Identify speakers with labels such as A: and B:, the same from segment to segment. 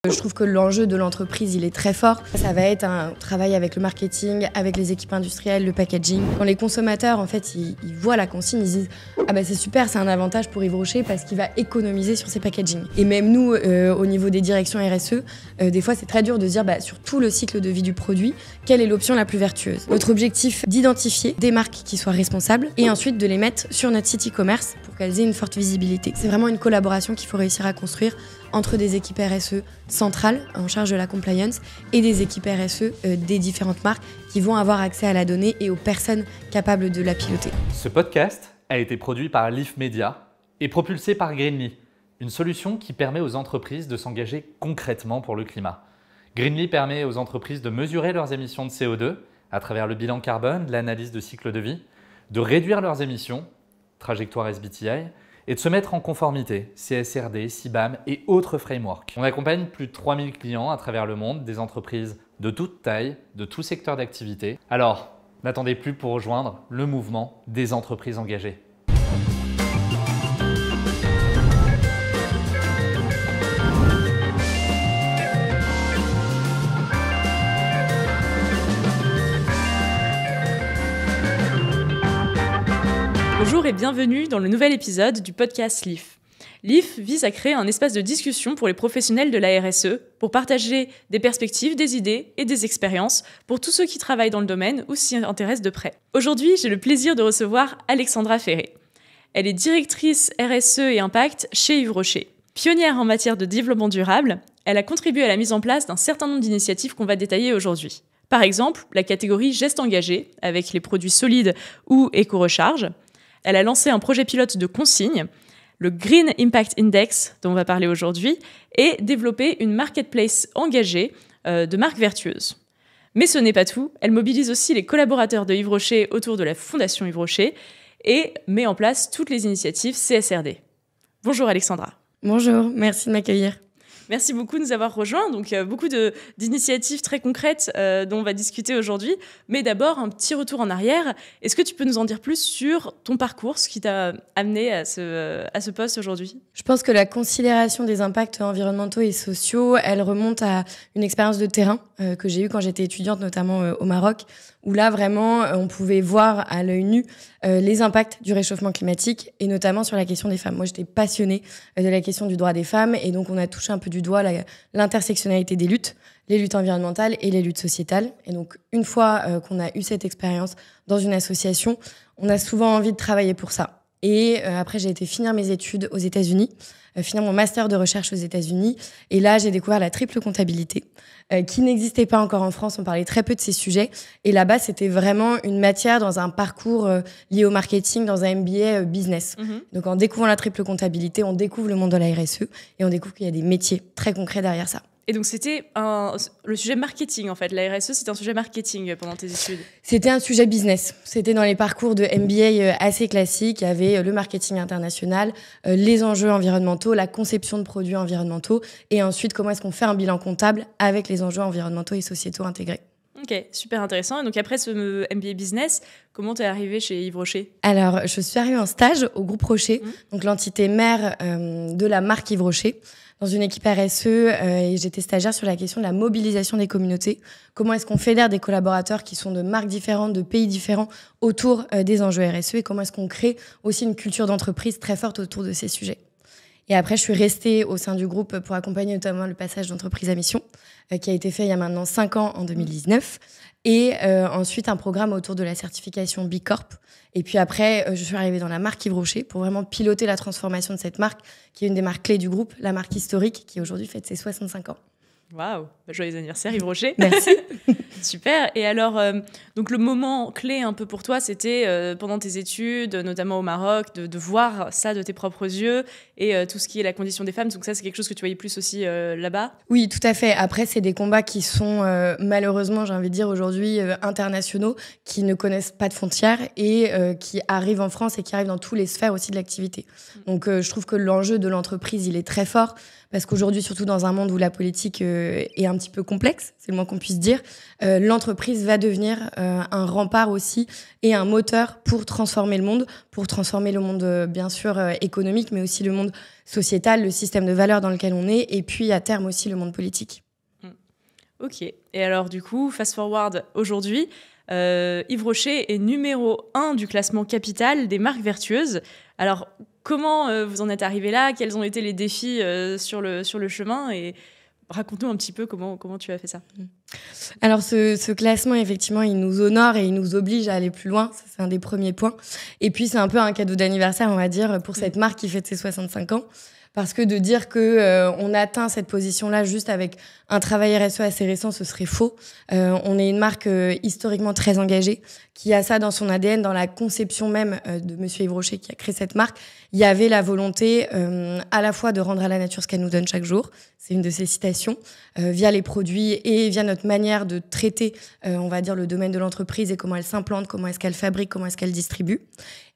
A: Je trouve que l'enjeu de l'entreprise, il est très fort. Ça va être un travail avec le marketing, avec les équipes industrielles, le packaging. Quand les consommateurs, en fait, ils voient la consigne, ils disent « Ah bah c'est super, c'est un avantage pour Yves Rocher parce qu'il va économiser sur ses packaging ». Et même nous, au niveau des directions RSE, des fois c'est très dur de dire sur tout le cycle de vie du produit, quelle est l'option la plus vertueuse. Notre objectif, d'identifier des marques qui soient responsables et ensuite de les mettre sur notre site e-commerce pour qu'elles aient une forte visibilité. C'est vraiment une collaboration qu'il faut réussir à construire entre des équipes RSE centrales en charge de la compliance et des équipes RSE des différentes marques qui vont avoir accès à la donnée et aux personnes capables de la piloter.
B: Ce podcast a été produit par Leaf Media et propulsé par Greenly, une solution qui permet aux entreprises de s'engager concrètement pour le climat. Greenly permet aux entreprises de mesurer leurs émissions de CO2 à travers le bilan carbone, l'analyse de cycle de vie, de réduire leurs émissions, trajectoire SBTi, et de se mettre en conformité, CSRD, CBAM et autres frameworks. On accompagne plus de 3000 clients à travers le monde, des entreprises de toute taille, de tout secteur d'activité. Alors, n'attendez plus pour rejoindre le mouvement des entreprises engagées.
C: Bonjour et bienvenue dans le nouvel épisode du podcast Leaf. Leaf vise à créer un espace de discussion pour les professionnels de la RSE, pour partager des perspectives, des idées et des expériences pour tous ceux qui travaillent dans le domaine ou s'y intéressent de près. Aujourd'hui, j'ai le plaisir de recevoir Alexandra Ferré. Elle est directrice RSE et Impact chez Yves Rocher. Pionnière en matière de développement durable, elle a contribué à la mise en place d'un certain nombre d'initiatives qu'on va détailler aujourd'hui. Par exemple, la catégorie Gestes engagés, avec les produits solides ou éco-recharge. Elle a lancé un projet pilote de consigne, le Green Impact Index, dont on va parler aujourd'hui, et développé une marketplace engagée de marques vertueuses. Mais ce n'est pas tout, elle mobilise aussi les collaborateurs de Yves Rocher autour de la Fondation Yves Rocher et met en place toutes les initiatives CSRD. Bonjour Alexandra.
A: Bonjour, merci de m'accueillir.
C: Merci beaucoup de nous avoir rejoints. Donc, beaucoup d'initiatives très concrètes dont on va discuter aujourd'hui. Mais d'abord, un petit retour en arrière. Est-ce que tu peux nous en dire plus sur ton parcours, ce qui t'a amené à ce poste aujourd'hui ?
A: Je pense que la considération des impacts environnementaux et sociaux, elle remonte à une expérience de terrain que j'ai eue quand j'étais étudiante, notamment au Maroc, où là, vraiment, on pouvait voir à l'œil nu les impacts du réchauffement climatique, et notamment sur la question des femmes. Moi, j'étais passionnée de la question du droit des femmes, et donc on a touché un peu du doigt l'intersectionnalité des luttes, les luttes environnementales et les luttes sociétales. Et donc, une fois qu'on a eu cette expérience dans une association, on a souvent envie de travailler pour ça. Et après, j'ai été finir mes études aux États-Unis, finir mon master de recherche aux États-Unis. Et là, j'ai découvert la triple comptabilité, qui n'existait pas encore en France. On parlait très peu de ces sujets. Et là-bas, c'était vraiment une matière dans un parcours lié au marketing, dans un MBA business. Donc, en découvrant la triple comptabilité, on découvre le monde de la RSE et on découvre qu'il y a des métiers très concrets derrière ça.
C: Et donc, c'était le sujet marketing, en fait. La RSE, c'était un sujet marketing pendant tes études.
A: C'était un sujet business. C'était dans les parcours de MBA assez classiques. Il y avait le marketing international, les enjeux environnementaux, la conception de produits environnementaux, et ensuite, comment est-ce qu'on fait un bilan comptable avec les enjeux environnementaux et sociétaux intégrés.
C: Ok, super intéressant. Et donc, après ce MBA business, comment t'es arrivée chez Yves Rocher ?
A: Alors, je suis arrivée en stage au groupe Rocher, donc l'entité mère de la marque Yves Rocher, dans une équipe RSE, et j'étais stagiaire sur la question de la mobilisation des communautés. Comment est-ce qu'on fédère des collaborateurs qui sont de marques différentes, de pays différents, autour des enjeux RSE, et comment est-ce qu'on crée aussi une culture d'entreprise très forte autour de ces sujets. Et après, je suis restée au sein du groupe pour accompagner notamment le passage d'entreprise à mission, qui a été fait il y a maintenant 5 ans, en 2019. Et ensuite, un programme autour de la certification B Corp. Et puis après, je suis arrivée dans la marque Yves Rocher pour vraiment piloter la transformation de cette marque, qui est une des marques clés du groupe, la marque historique, qui aujourd'hui fête ses 65 ans.
C: Waouh, joyeux anniversaire Yves Rocher.
A: Merci.
C: Super. Et alors, donc le moment clé un peu pour toi, c'était pendant tes études, notamment au Maroc, de voir ça de tes propres yeux et tout ce qui est la condition des femmes. Donc ça, c'est quelque chose que tu voyais plus aussi là-bas ?
A: Oui, tout à fait. Après, c'est des combats qui sont malheureusement, j'ai envie de dire aujourd'hui, internationaux, qui ne connaissent pas de frontières et qui arrivent en France et qui arrivent dans toutes les sphères aussi de l'activité. Donc je trouve que l'enjeu de l'entreprise, il est très fort. Parce qu'aujourd'hui, surtout dans un monde où la politique est un petit peu complexe, c'est le moins qu'on puisse dire, l'entreprise va devenir un rempart aussi et un moteur pour transformer le monde, bien sûr économique, mais aussi le monde sociétal, le système de valeurs dans lequel on est, et puis à terme aussi le monde politique.
C: Ok. Et alors du coup, fast forward aujourd'hui, Yves Rocher est numéro 1 du classement Capital des marques vertueuses. Alors, comment vous en êtes arrivé là ? Quels ont été les défis sur le chemin ? Et raconte-nous un petit peu comment tu as fait ça.
A: Alors, ce classement, effectivement, il nous honore et il nous oblige à aller plus loin. Ça, c'est un des premiers points. Et puis, c'est un peu un cadeau d'anniversaire, on va dire, pour cette marque qui fête ses 65 ans. Parce que de dire qu'on atteint cette position-là juste avec un travail RSE assez récent, ce serait faux. On est une marque historiquement très engagée, qui a ça dans son ADN, dans la conception même de Monsieur Yves Rocher qui a créé cette marque. Il y avait la volonté à la fois de rendre à la nature ce qu'elle nous donne chaque jour, c'est une de ses citations, via les produits et via notre manière de traiter, on va dire, le domaine de l'entreprise et comment elle s'implante, comment est-ce qu'elle fabrique, comment est-ce qu'elle distribue.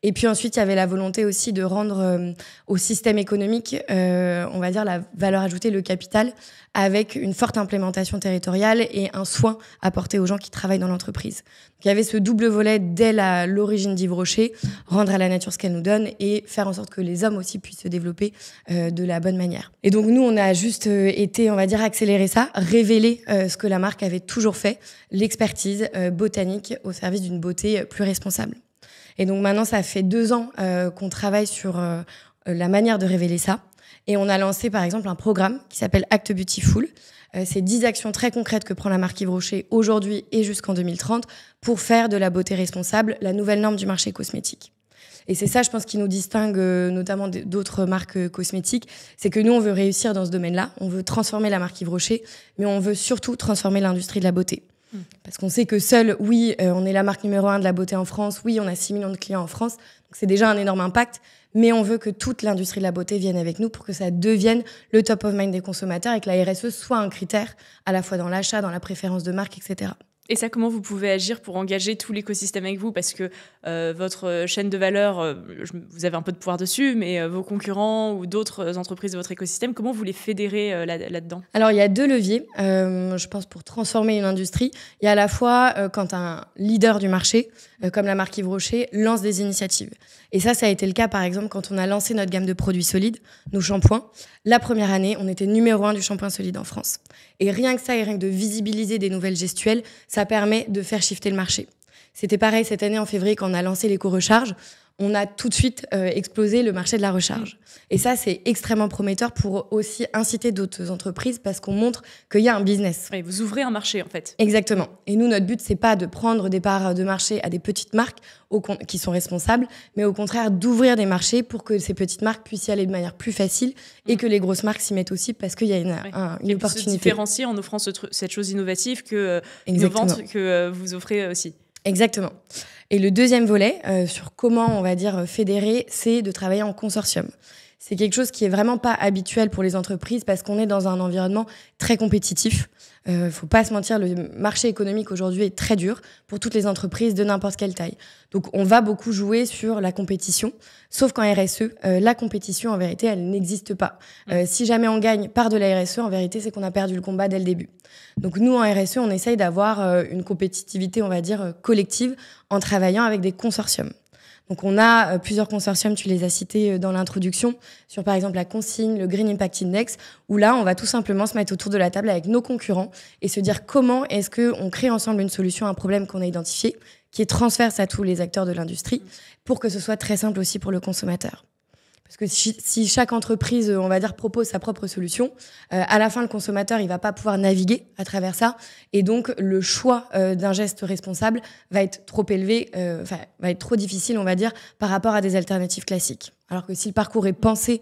A: Et puis ensuite, il y avait la volonté aussi de rendre au système économique, on va dire, la valeur ajoutée, le capital, avec une forte implémentation territoriale et un soin apporté aux gens qui travaillent dans l'entreprise. Donc, il y avait ce double volet dès l'origine d'Yves Rocher, rendre à la nature ce qu'elle nous donne et faire en sorte que les hommes aussi puissent se développer de la bonne manière. Et donc nous, on a juste été, on va dire, accélérer ça, révéler ce que la marque avait toujours fait, l'expertise botanique au service d'une beauté plus responsable. Et donc maintenant, ça fait 2 ans qu'on travaille sur la manière de révéler ça. Et on a lancé, par exemple, un programme qui s'appelle Act Beautiful. C'est 10 actions très concrètes que prend la marque Yves Rocher aujourd'hui et jusqu'en 2030 pour faire de la beauté responsable la nouvelle norme du marché cosmétique. Et c'est ça, je pense, qui nous distingue notamment d'autres marques cosmétiques. C'est que nous, on veut réussir dans ce domaine-là. On veut transformer la marque Yves Rocher, mais on veut surtout transformer l'industrie de la beauté. Parce qu'on sait que seul, oui, on est la marque numéro 1 de la beauté en France. Oui, on a 6 millions de clients en France. Donc c'est déjà un énorme impact. Mais on veut que toute l'industrie de la beauté vienne avec nous pour que ça devienne le top of mind des consommateurs et que la RSE soit un critère à la fois dans l'achat, dans la préférence de marque, etc.
C: Et ça, comment vous pouvez agir pour engager tout l'écosystème avec vous ? Parce que votre chaîne de valeur, vous avez un peu de pouvoir dessus, mais vos concurrents ou d'autres entreprises de votre écosystème, comment vous les fédérez là-dedans ?
A: Alors, il y a 2 leviers, je pense, pour transformer une industrie. Il y a à la fois quand un leader du marché, comme la marque Yves Rocher, lance des initiatives. Et ça a été le cas, par exemple, quand on a lancé notre gamme de produits solides, nos shampoings. La première année, on était numéro 1 du shampoing solide en France. Et rien que ça, et rien que de visibiliser des nouvelles gestuelles, ça permet de faire shifter le marché. C'était pareil cette année, en février, quand on a lancé l'éco-recharge. On a tout de suite explosé le marché de la recharge. Et ça, c'est extrêmement prometteur pour aussi inciter d'autres entreprises parce qu'on montre qu'il y a un business.
C: Oui, vous ouvrez un marché, en fait.
A: Exactement. Et nous, notre but, c'est pas de prendre des parts de marché à des petites marques qui sont responsables, mais au contraire, d'ouvrir des marchés pour que ces petites marques puissent y aller de manière plus facile et que les grosses marques s'y mettent aussi parce qu'il y a une opportunité.
C: Se différencier en offrant cette chose innovative innovante que vous offrez aussi.
A: Exactement. Et le deuxième volet, sur comment, on va dire, fédérer, c'est de travailler en consortium. C'est quelque chose qui est vraiment pas habituel pour les entreprises parce qu'on est dans un environnement très compétitif. Faut pas se mentir, le marché économique aujourd'hui est très dur pour toutes les entreprises de n'importe quelle taille. Donc on va beaucoup jouer sur la compétition, sauf qu'en RSE, la compétition en vérité, elle n'existe pas. Si jamais on gagne par de la RSE, en vérité, c'est qu'on a perdu le combat dès le début. Donc nous, en RSE, on essaye d'avoir une compétitivité, on va dire, collective en travaillant avec des consortiums. Donc on a plusieurs consortiums, tu les as cités dans l'introduction, sur par exemple la consigne, le Green Impact Index, où là on va tout simplement se mettre autour de la table avec nos concurrents et se dire comment est-ce qu'on crée ensemble une solution à un problème qu'on a identifié, qui est transverse à tous les acteurs de l'industrie, pour que ce soit très simple aussi pour le consommateur. Parce que si chaque entreprise, on va dire, propose sa propre solution, à la fin, le consommateur, il va pas pouvoir naviguer à travers ça. Et donc, le choix d'un geste responsable va être trop élevé, va être trop difficile, on va dire, par rapport à des alternatives classiques. Alors que si le parcours est pensé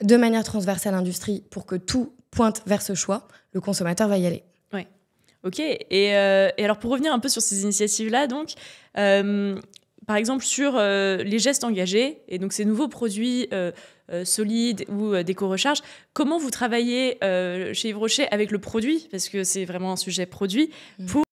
A: de manière transversale à l'industrie pour que tout pointe vers ce choix, le consommateur va y aller.
C: Oui. Ok. Et alors, pour revenir un peu sur ces initiatives-là, donc... par exemple, sur les gestes engagés, et donc ces nouveaux produits solides ou d'éco-recharge, comment vous travaillez chez Yves Rocher avec le produit, parce que c'est vraiment un sujet produit, pour